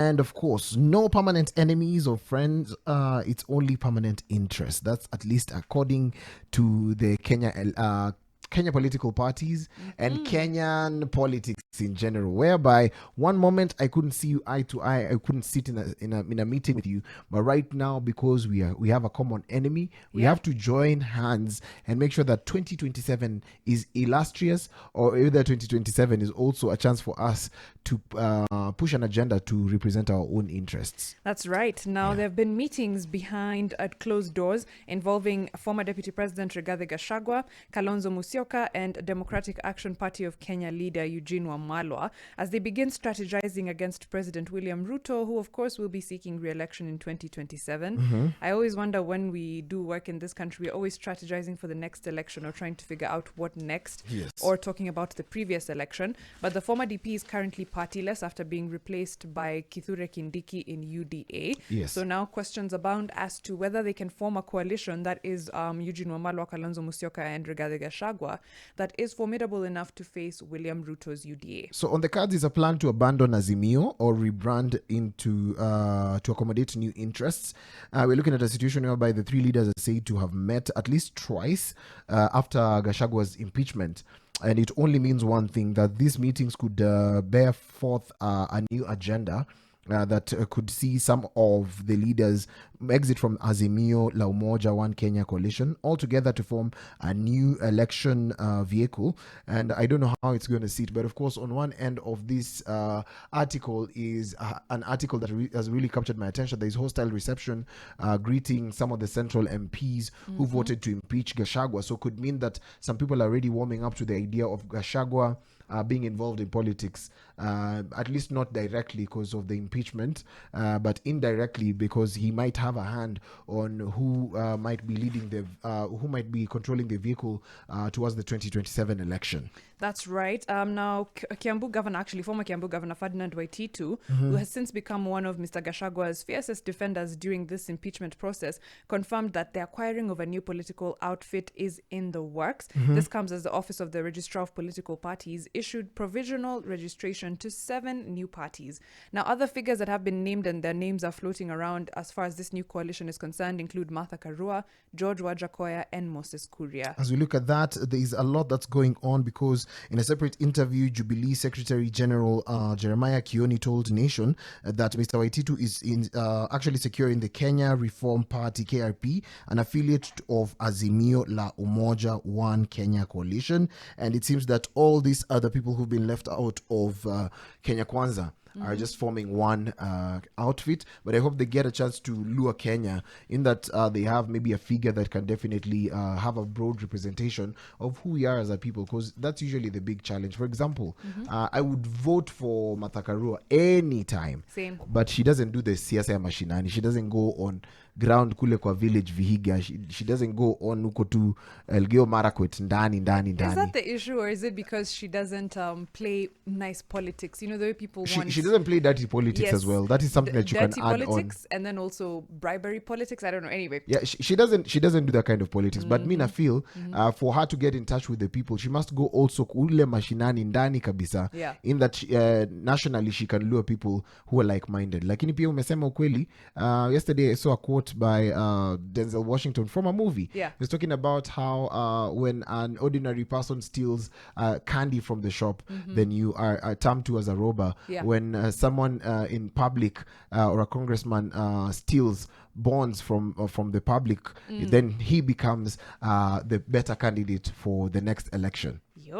And of course, no permanent enemies or friends. It's only permanent interest. That's at least according to the Kenya political parties and Kenyan politics in general, whereby one moment I couldn't see you eye to eye, I couldn't sit in a meeting with you, but right now, because we have a common enemy, we have to join hands and make sure that 2027 is illustrious, or either 2027 is also a chance for us to push an agenda to represent our own interests. That's right. Now, there have been meetings behind closed doors involving former Deputy President Rigathi Gachagua, Kalonzo Musyoka, and Democratic Action Party of Kenya leader Eugene Wamalwa as they begin strategizing against President William Ruto, who of course will be seeking re-election in 2027. I always wonder, when we do work in this country, we're always strategizing for the next election or trying to figure out what next, or talking about the previous election. But the former DP is currently partyless after being replaced by Kithure Kindiki in UDA. So now questions abound as to whether they can form a coalition that is Eugene Wamalwa, Kalonzo Musyoka, and Rigathi Gachagua, that is formidable enough to face William Ruto's UDA. So on the cards is a plan to abandon Azimio or rebrand into to accommodate new interests. We're looking at a situation whereby the three leaders are said to have met at least twice after Gachagua's impeachment. And it only means one thing, that these meetings could bear forth a new agenda that could see some of the leaders exit from Azimio La Umoja One Kenya coalition altogether to form a new election vehicle. And I don't know how it's going to sit, but of course on one end of this article is an article that has really captured my attention. There is hostile reception greeting some of the central MPs who voted to impeach Gachagua. So could mean that some people are already warming up to the idea of Gachagua being involved in politics, at least not directly because of the impeachment, but indirectly because he might have a hand on who might be leading who might be controlling the vehicle towards the 2027 election. That's right. Now, Kiambu Governor, actually former Kiambu Governor Ferdinand Waititu, who has since become one of Mr. Gachagua's fiercest defenders during this impeachment process, confirmed that the acquiring of a new political outfit is in the works. This comes as the Office of the Registrar of Political Parties issued provisional registration to 7 new parties. Now, other figures that have been named and their names are floating around as far as this new coalition is concerned include Martha Karua, George Wajakoya, and Moses Kuria. As we look at that, there is a lot that's going on, because in a separate interview, Jubilee Secretary General Jeremiah Kioni told Nation that Mr. Waititu is actually securing the Kenya Reform Party, KRP, an affiliate of Azimio La Umoja One Kenya coalition. And it seems that all these other people who've been left out of Kenya Kwanza are just forming one outfit. But I hope they get a chance to lure Kenya in that they have maybe a figure that can definitely have a broad representation of who we are as a people, because that's usually the big challenge. For example, I would vote for Martha Karua anytime. Same. But she doesn't do the siasa ya mashinani. She doesn't go on ground kule kwa village Vihiga. She doesn't go on uko tu Elgeyo Marakwet ndani. Is that the issue, or is it because she doesn't play nice politics? You know, the way people want... She doesn't play dirty politics as well. That is something that you can add on. Dirty politics and then also bribery politics. I don't know. Anyway. Yeah, she doesn't do that kind of politics. But me, I feel for her to get in touch with the people, she must go also kule mashinani ndani kabisa. Yeah. In that nationally she can lure people who are like-minded. Lakini pia umesema ukweli. Yesterday I saw a quote by Denzel Washington from a movie. Yeah. He was talking about how when an ordinary person steals candy from the shop, then you are termed to as a robber. Yeah. When someone in public or a congressman steals bonds from the public, then he becomes the better candidate for the next election.